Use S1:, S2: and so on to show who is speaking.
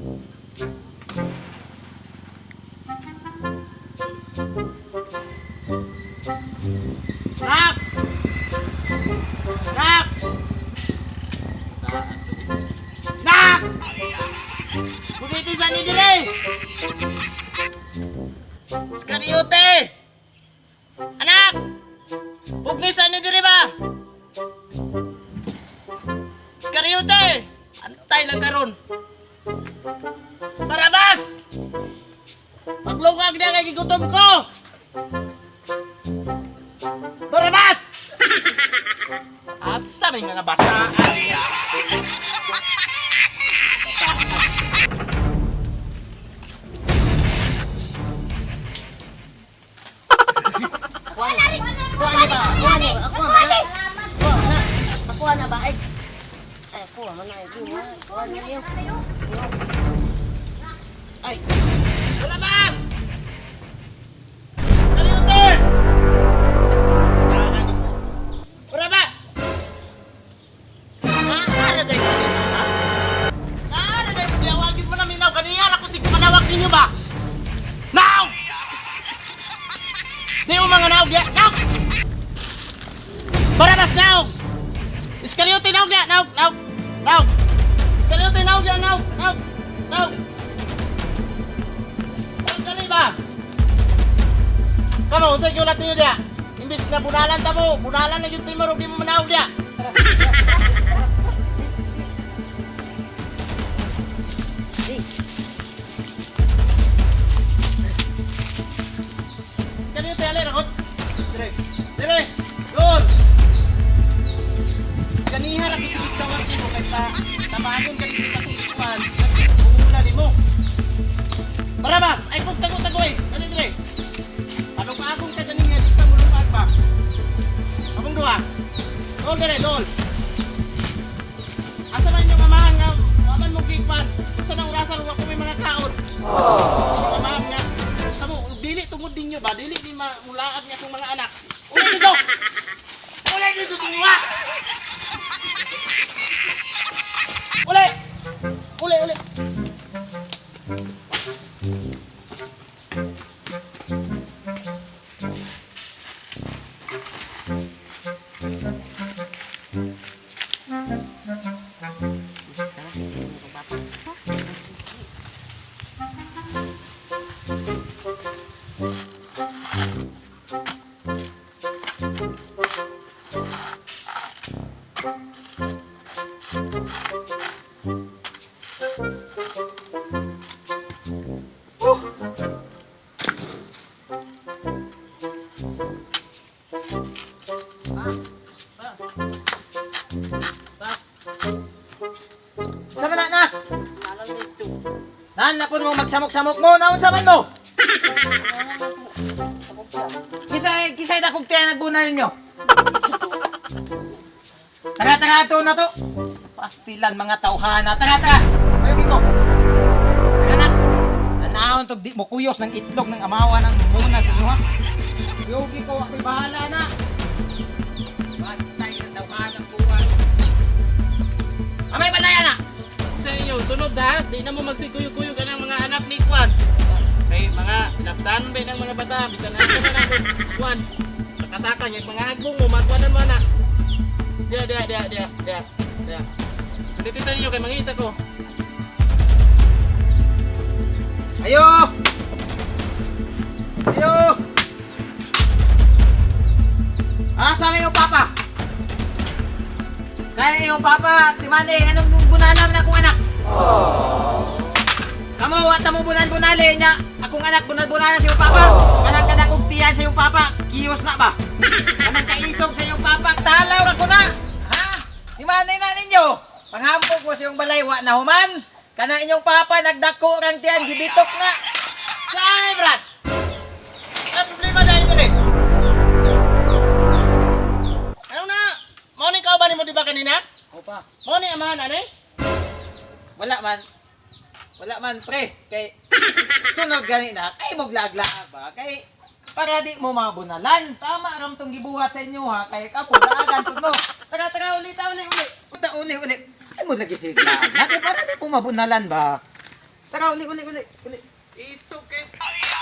S1: Nak! Nak! Nak! Bugitisan ni dire! Iskariote! Anak! Bugnisan ni dire ba? Iskariote! Antay lang karon. Barabas! Maglungag na kay gigutom ko! Barabas! Asa may mga bataan?
S2: Kuha na ba? Ay, kuha mo na. Kuha na yun.
S1: Ay! Barabas! Iskariote! Barabas! Naara day mo ha? Naara day mo diawagin mo na minaw kaniyar ako sig manawag ninyo ba? Now! Di mo mga naog ya? Naog! Barabas naog! Iskariote naog ya! Naog! Naog! Naog! Iskariote naog ya! Naog! Naog! Naog! Ang dali ba? Kamu, unsay kiulat niyo dia? Imbis na bunalan ta mo, bunalan na yung timor, di mo manaog dia. Sekali itu ale rakot. Dire. Dire. Doon. Kanihar ako sa tawag mo kay pa tabagon ka sa kusuan. Bumula nimo. Barabas, ay kung tago-tago eh. Dali dire. Anong agong ka kanina dito mo lumag ba? Abong duha. Dol dire, dol. Asa man yung amahan nga waman mo gigpan. Sa nang urasa ro ako may mga kaon. Yung amahan nga. Tamo, dili tungod ninyo ba? Dili di mulaag niya kong mga anak. Uli dito. Uli dito tuwa. Uli. Uli, uli. Sama na! Nan na po mo magsamok-samok mo, naon saman mo? Kisay da kung tiyan nagbuna ninyo. Tara to na to. Pastilan mga tauhana. Tara. Ayogin ko. Anak. Nanahon to di mo kuyos ng itlog ng amawa ng muna sa inyo ha. Yogi ko ako'y bahala na. Bantay ng tauhana sa buwan. Amay balaya na. Sa inyo, sunod ha. Di na mo magsikuyo-kuyo ka ng mga anak ni Kwan. Kay mga pinaptan ba ng mga bata. Bisan na sa na Kwan. Saka-saka yung mga agbong mo. Magwanan mo anak. Dia. Dito sa inyo kay mangisa ko. Ayo! Asa may yung papa? Kaya yung papa, timali, anong bunalam na akong anak? Kamu, wata mo bunan-bunali niya. Akong anak, bunan-bunalan sa yung papa. Kanang kadakugtiyan sa yung papa. Kiyos na ba? Kanang kaisog sa yung papa. Talaw na ko na. Ha? Timanay na ninyo. Panghampog mo sa yung balaywa na human. Kana inyong papa, nagdako rang tiyan. Gibitok na. Saan, Brad? Ang problema dahil ko rin. Ano na? Morning ka ba ni mo di ba kanina?
S2: Opa.
S1: Morning amahan, anay?
S2: Wala man, pre. Kay sunod gani na. Kay moglaglaag ba? Kay para di mo mabunalan. Tama ram tong gibuhat sa inyo ha. Kay kapo daagan pud mo. Tara uli. Uli. Ay mo lagi sigla. Nako para di po mabunalan ba?
S1: Tara, uli.
S3: Isog kay